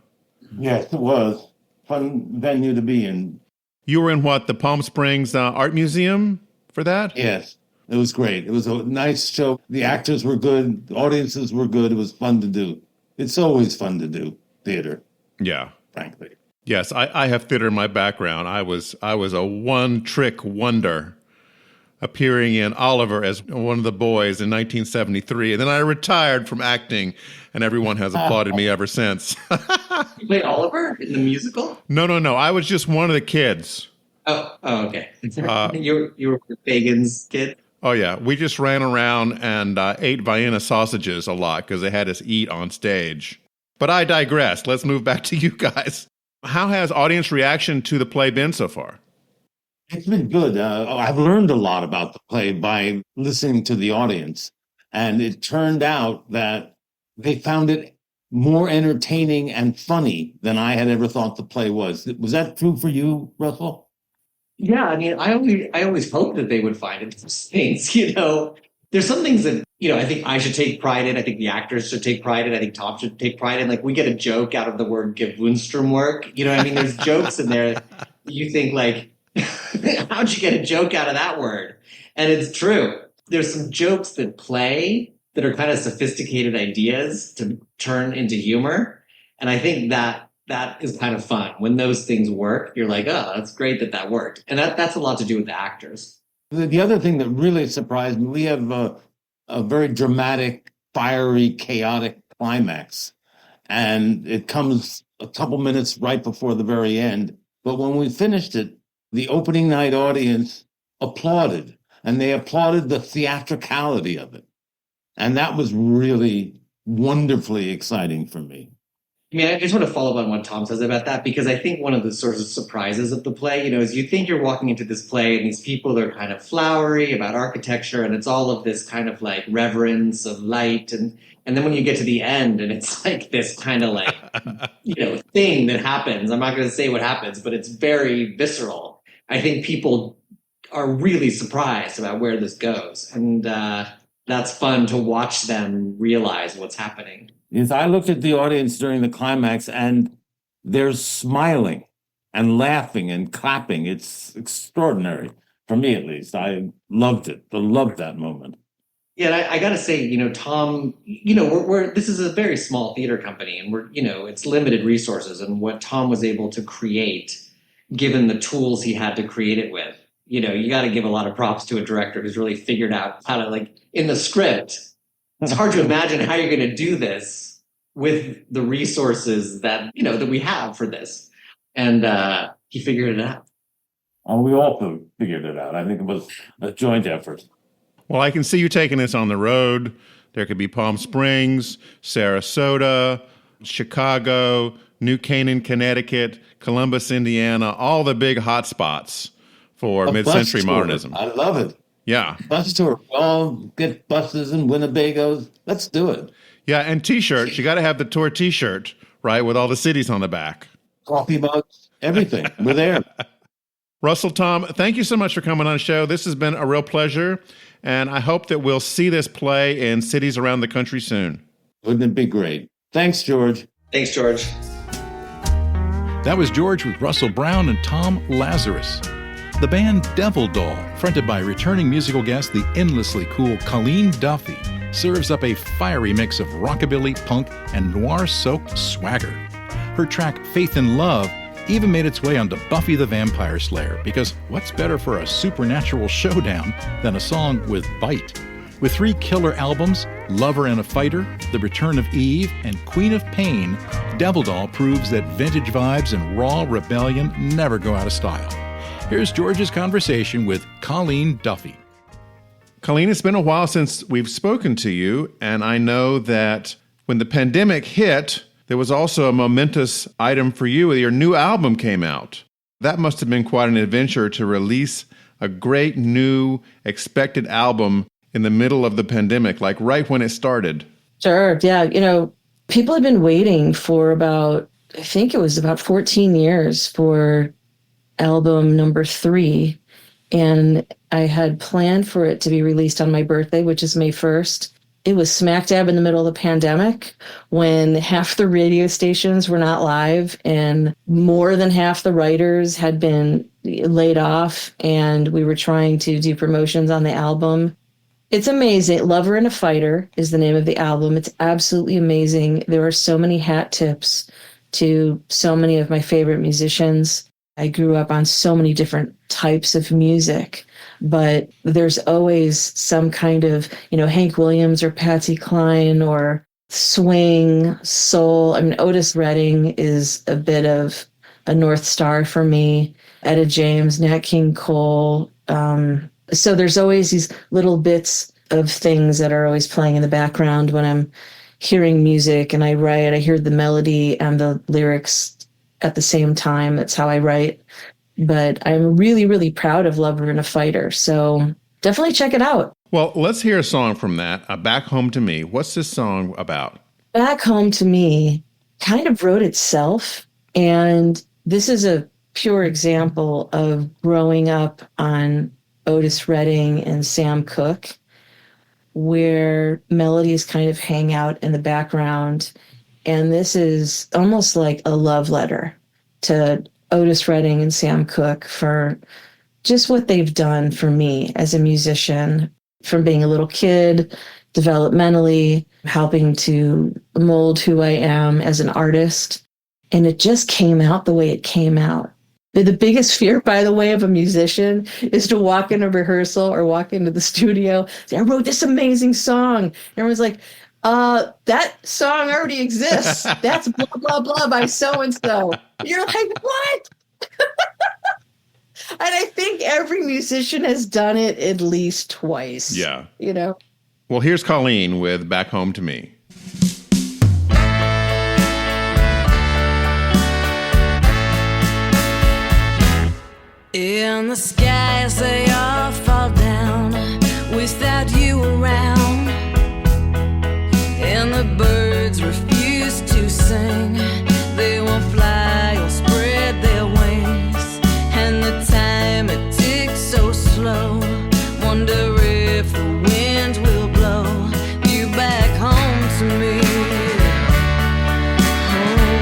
Yes, it was. Fun venue to be in. You were in the Palm Springs Art Museum for that? Yes, it was great. It was a nice show. The actors were good. The audiences were good. It was fun to do. It's always fun to do theater. Yeah. Frankly. Yes, I have theater in my background. I was a one-trick wonder, appearing in Oliver as one of the boys in 1973. And then I retired from acting, and everyone has applauded me ever since. You played Oliver in the musical? No. I was just one of the kids. Oh, okay. You were Fagin's kid? Oh, yeah. We just ran around and ate Vienna sausages a lot because they had us eat on stage. But I digress. Let's move back to you guys. How has audience reaction to the play been so far? It's been good. I've learned a lot about the play by listening to the audience. And it turned out that they found it more entertaining and funny than I had ever thought the play was. Was that true for you, Russell? Yeah, I mean, I always hoped that they would find interesting things, There's some things that, I think I should take pride in. I think the actors should take pride in. I think Tom should take pride in. We get a joke out of the word Gewünschtramwerk. There's jokes in there that you think how'd you get a joke out of that word? And it's true. There's some jokes that play that are kind of sophisticated ideas to turn into humor. And I think that is kind of fun. When those things work, you're like, oh, that's great that worked. And that's a lot to do with the actors. The other thing that really surprised me, we have a very dramatic, fiery, chaotic climax. And it comes a couple minutes right before the very end. But when we finished it, the opening night audience applauded. And they applauded the theatricality of it. And that was really wonderfully exciting for me. I mean, I just want to follow up on what Tom says about that, because I think one of the sort of surprises of the play, is you think you're walking into this play and these people are kind of flowery about architecture and it's all of this kind of reverence of light. And then when you get to the end and it's this kind of thing that happens, I'm not going to say what happens, but it's very visceral. I think people are really surprised about where this goes. And that's fun to watch them realize what's happening. Is I looked at the audience during the climax and they're smiling and laughing and clapping. It's extraordinary, for me at least. I loved it. I loved that moment. Yeah, I got to say, Tom, this is a very small theater company and it's limited resources, and what Tom was able to create, given the tools he had to create it with, you got to give a lot of props to a director who's really figured out how to, in the script, it's hard to imagine how you're going to do this with the resources that, that we have for this. And he figured it out. Oh, we all figured it out. I think it was a joint effort. Well, I can see you taking this on the road. There could be Palm Springs, Sarasota, Chicago, New Canaan, Connecticut, Columbus, Indiana, all the big hot spots for mid-century modernism. I love it. Yeah. Bus tour. All get buses and Winnebagos. Let's do it. Yeah, and T-shirts. You got to have the tour T-shirt, right, with all the cities on the back. Coffee mugs, everything. We're there. Russell, Tom, thank you so much for coming on the show. This has been a real pleasure, and I hope that we'll see this play in cities around the country soon. Wouldn't it be great? Thanks, George. Thanks, George. That was George with Russell Brown and Tom Lazarus. The band Devil Doll, fronted by returning musical guest the endlessly cool Colleen Duffy, serves up a fiery mix of rockabilly, punk, and noir-soaked swagger. Her track Faith and Love even made its way onto Buffy the Vampire Slayer, because what's better for a supernatural showdown than a song with bite? With 3 killer albums, Lover and a Fighter, The Return of Eve, and Queen of Pain, Devil Doll proves that vintage vibes and raw rebellion never go out of style. Here's George's conversation with Colleen Duffy. Colleen, it's been a while since we've spoken to you, and I know that when the pandemic hit, there was also a momentous item for you. Your new album came out. That must have been quite an adventure to release a great new expected album in the middle of the pandemic, like right when it started. Sure. Yeah. People had been waiting for I think it was about 14 years for album number 3. And I had planned for it to be released on my birthday, which is May 1st. It was smack dab in the middle of the pandemic when half the radio stations were not live and more than half the writers had been laid off, and we were trying to do promotions on the album. It's amazing. Lover and a Fighter is the name of the album. It's absolutely amazing. There are so many hat tips to so many of my favorite musicians. I grew up on so many different types of music, but there's always some kind of, Hank Williams or Patsy Cline or swing, soul. I mean, Otis Redding is a bit of a North Star for me. Etta James, Nat King Cole. So there's always these little bits of things that are always playing in the background when I'm hearing music and I write. I hear the melody and the lyrics at the same time. That's how I write. But I'm really, really proud of Lover and a Fighter. So definitely check it out. Well, let's hear a song from that, Back Home to Me. What's this song about? Back Home to Me kind of wrote itself. And this is a pure example of growing up on Otis Redding and Sam Cooke, where melodies kind of hang out in the background. And this is almost like a love letter to Otis Redding and Sam Cooke for just what they've done for me as a musician, from being a little kid, developmentally, helping to mold who I am as an artist. And it just came out the way it came out. The biggest fear, by the way, of a musician is to walk into rehearsal or walk into the studio, say, I wrote this amazing song. And everyone's like, that song already exists. That's blah, blah, blah by so-and-so. You're like, what? And I think every musician has done it at least twice. Yeah. Well, here's Colleen with Back Home to Me. In the skies they all fall down without you around, and the birds refuse to sing. They won't fly or spread their wings, and the time it ticks so slow. Wonder if the wind will blow you back home to me. Oh.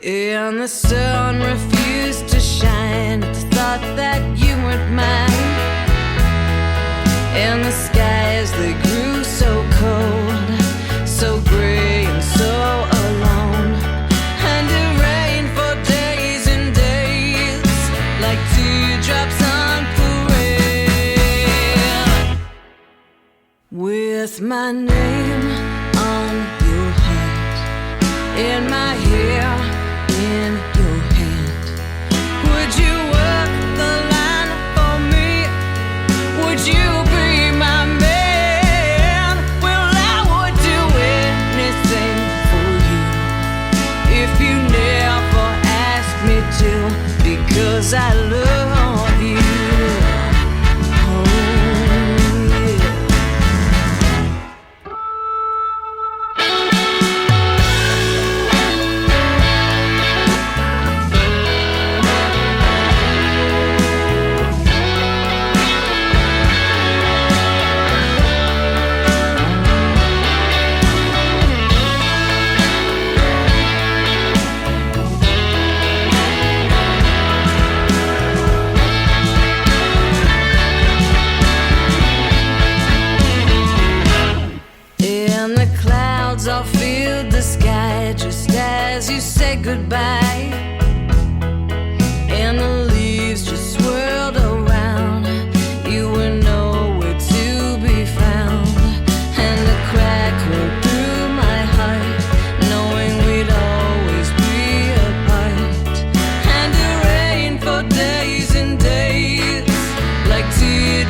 And the sun refused to shine at the thought that you weren't mine, and the skies they grew so cold, so gray and so alone, and it rained for days and days like teardrops on parade, with my name on your heart, in my hair, in your hand. Would you work the line for me? Would you be my man? Well, I would do anything for you if you never asked me to, because I love you.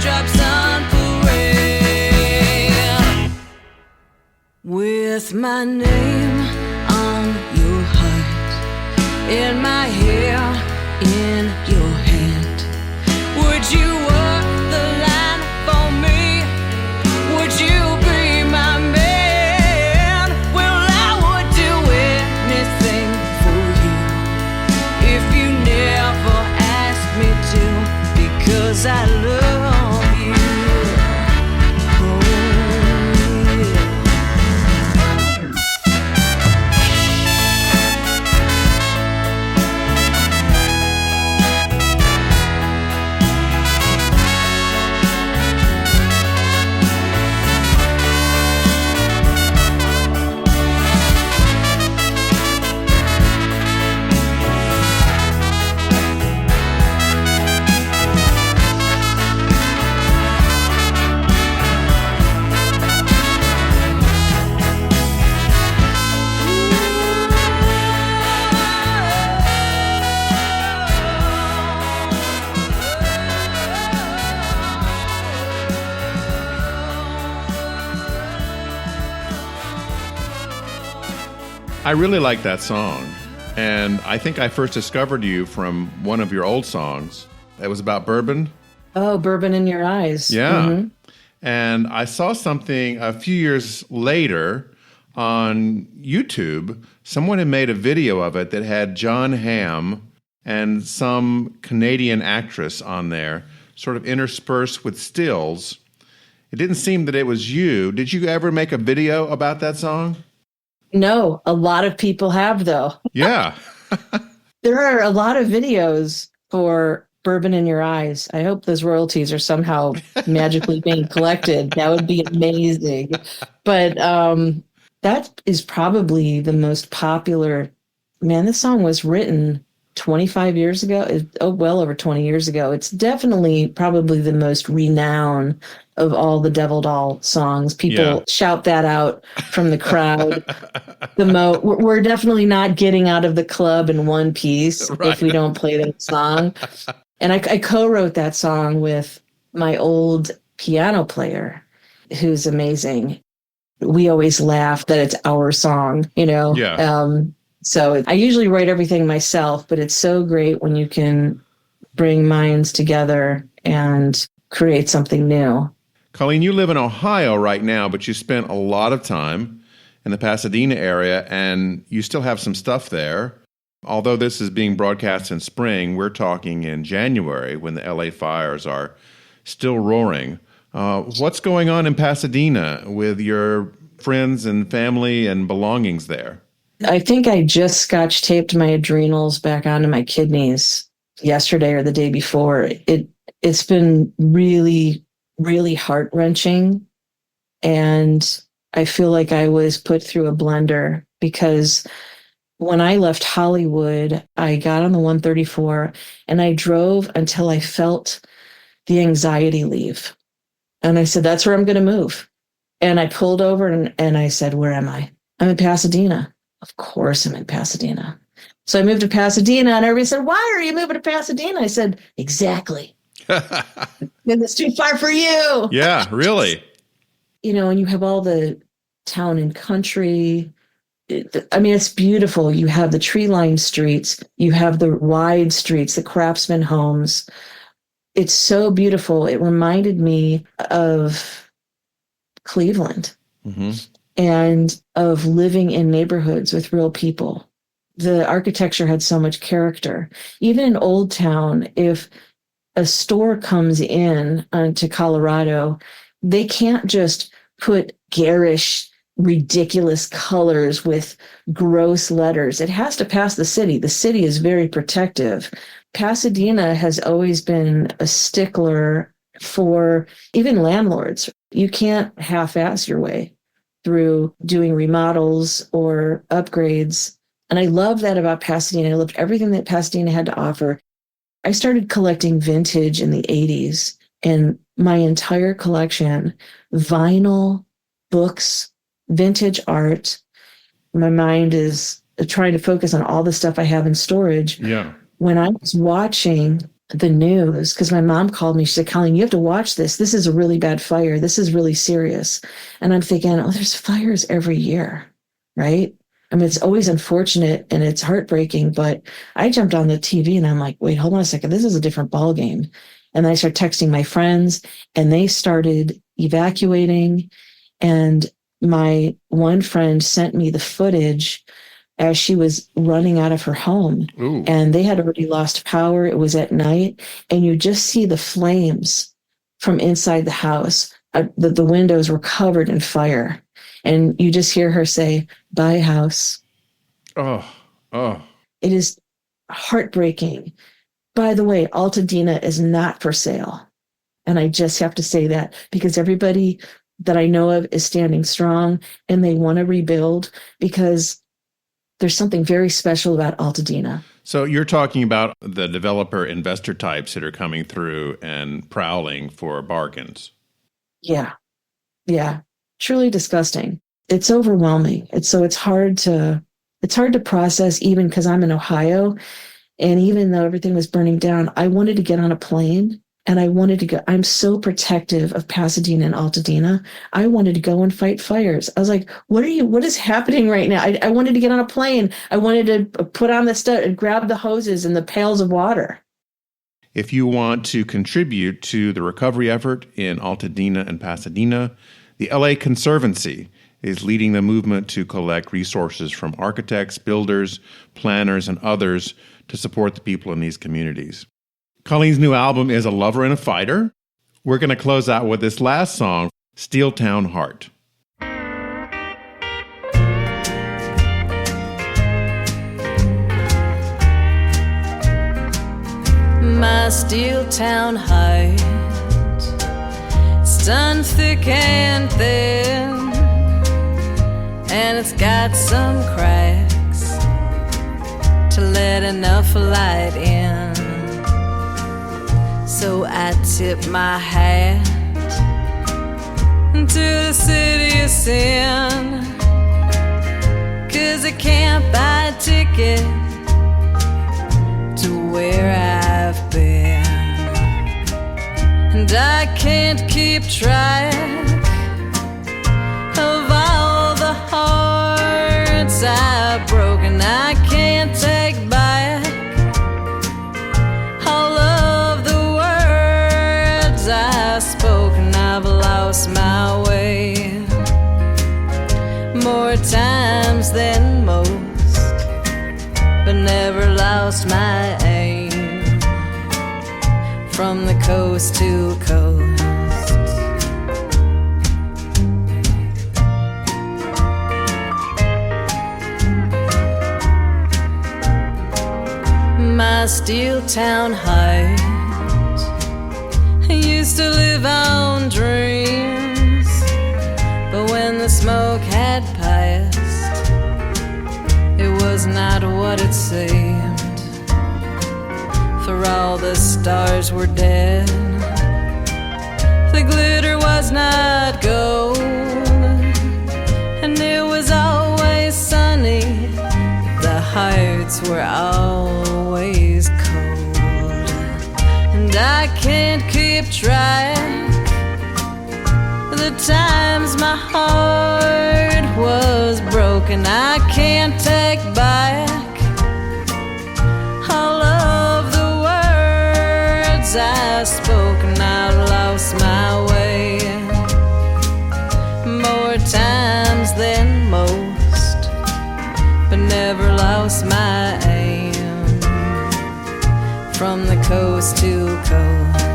raindrops on parade. With my name on your heart, in my hair, in your hand, would you walk the line for me? Would you be my man? Well, I would do anything for you if you never asked me to, because I love you. Oh, yeah. I really like that song. And I think I first discovered you from one of your old songs. It was about bourbon. Oh, Bourbon in Your Eyes. Yeah. Mhm. And I saw something a few years later on YouTube. Someone had made a video of it that had John Hamm and some Canadian actress on there, sort of interspersed with stills. It didn't seem that it was you. Did you ever make a video about that song? No, a lot of people have, though. Yeah. There are a lot of videos for Bourbon in Your Eyes. I hope those royalties are somehow magically being collected. That would be amazing. But that is probably the most popular. Man, this song was written 25 years ago. Well over 20 years ago. It's definitely probably the most renowned of all the Devil Doll songs. People shout that out from the crowd. We're definitely not getting out of the club in one piece if we don't play that song. And I co-wrote that song with my old piano player, who's amazing. We always laugh that it's our song, you know? Yeah. So I usually write everything myself, but it's so great when you can bring minds together and create something new. Colleen, you live in Ohio right now, but you spent a lot of time in the Pasadena area, and you still have some stuff there. Although this is being broadcast in spring, we're talking in January when the LA fires are still roaring. What's going on in Pasadena with your friends and family and belongings there? I think I just scotch taped my adrenals back onto my kidneys yesterday or the day before. It's been really, really heart-wrenching. And I feel like I was put through a blender because when I left Hollywood, I got on the 134 and I drove until I felt the anxiety leave. And I said, that's where I'm going to move. And I pulled over and I said, where am I? I'm in Pasadena. Of course I'm in Pasadena. So I moved to Pasadena and everybody said, why are you moving to Pasadena? I said, exactly. It's too far for you. Yeah, really. You know, and you have all the town and country. It's beautiful. You have the tree-lined streets. You have the wide streets, the craftsman homes. It's so beautiful. It reminded me of Cleveland. Mm-hmm. And of living in neighborhoods with real people. The architecture had so much character. Even in Old Town, if a store comes in to Colorado, they can't just put garish, ridiculous colors with gross letters. It has to pass the city. The city is very protective. Pasadena has always been a stickler for even landlords. You can't half-ass your way through doing remodels or upgrades. And I love that about Pasadena. I loved everything that Pasadena had to offer. I started collecting vintage in the 80s, and my entire collection, vinyl, books, vintage art. My mind is trying to focus on all the stuff I have in storage. Yeah. When I was watching the news, because my mom called me. She said, Colleen, you have to watch this. This is a really bad fire. This is really serious. And I'm thinking, oh, there's fires every year, right? I mean, it's always unfortunate and it's heartbreaking, but I jumped on the TV and I'm like, wait, hold on a second. This is a different ball game. And then I started texting my friends and they started evacuating. And my one friend sent me the footage as she was running out of her home. Ooh. And they had already lost power. It was at night. And you just see the flames from inside the house. The windows were covered in fire. And you just hear her say, bye, house. Oh. It is heartbreaking. By the way, Altadena is not for sale. And I just have to say that because everybody that I know of is standing strong and they want to rebuild because there's something very special about Altadena. So you're talking about the developer investor types that are coming through and prowling for bargains. Yeah. Truly disgusting. It's overwhelming. It's hard to process even because I'm in Ohio. And even though everything was burning down, I wanted to get on a plane and I wanted to go. I'm so protective of Pasadena and Altadena. I wanted to go and fight fires. I was like, what is happening right now? I wanted to get on a plane. I wanted to put on the stuff and grab the hoses and the pails of water. If you want to contribute to the recovery effort in Altadena and Pasadena, the LA Conservancy is leading the movement to collect resources from architects, builders, planners, and others to support the people in these communities. Colleen's new album is A Lover and a Fighter. We're going to close out with this last song, Steel Town Heart. My steel town heart, it's done thick and thin, and it's got some cracks to let enough light in. So I tip my hat to the city of sin, 'cause I can't buy a ticket to where I've been, and I can't keep track of all the hearts I've broken. I can't take back all of the words I've spoken. I've lost my way more times than most, but never lost my aim from the coast to coast. My steel town heart, I used to live on dreams, but when the smoke had passed, it was not what it seemed. For all the stars were dead, the glitter was not gold, and it was always sunny, the hearts were always cold. And I can't keep track the times my heart was broken. I can't take back all of the words I've spoken. I've lost my way more times than most, but never lost my aim from the coast to coast.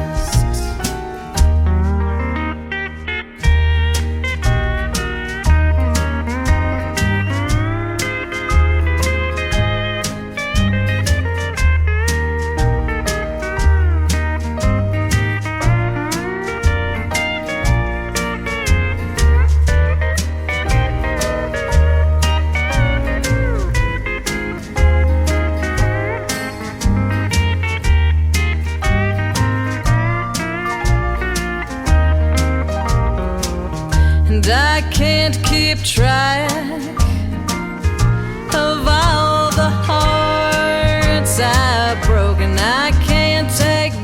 And I can't keep track of all the hearts I've broken. I can't take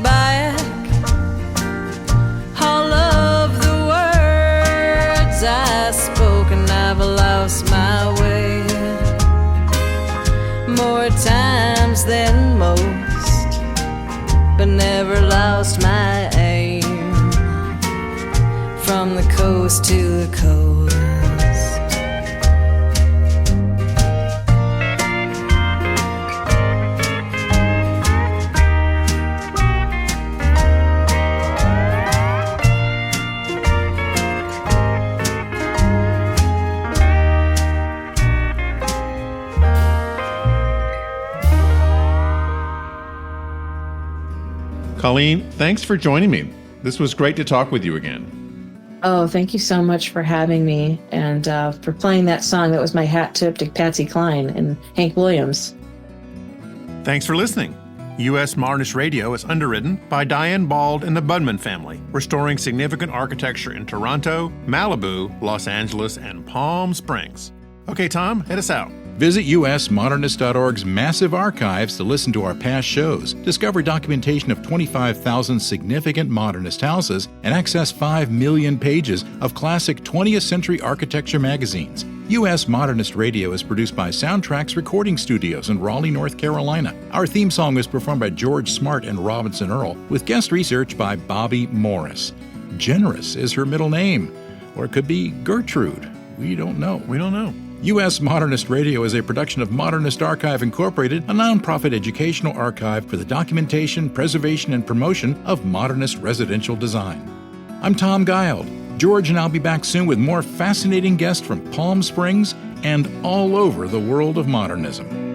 Colleen, thanks for joining me. This was great to talk with you again. Oh, thank you so much for having me and for playing that song. That was my hat tip to Patsy Cline and Hank Williams. Thanks for listening. U.S. Modernist Radio is underwritten by Diane Bald and the Budman family, restoring significant architecture in Toronto, Malibu, Los Angeles, and Palm Springs. Okay, Tom, head us out. Visit USModernist.org's massive archives to listen to our past shows, discover documentation of 25,000 significant modernist houses, and access 5 million pages of classic 20th century architecture magazines. U.S. Modernist Radio is produced by Soundtracks Recording Studios in Raleigh, North Carolina. Our theme song was performed by George Smart and Robinson Earl, with guest research by Bobby Morris. Generous is her middle name, or it could be Gertrude. We don't know. U.S. Modernist Radio is a production of Modernist Archive Incorporated, a nonprofit educational archive for the documentation, preservation, and promotion of modernist residential design. I'm Tom Guild. George and I'll be back soon with more fascinating guests from Palm Springs and all over the world of modernism.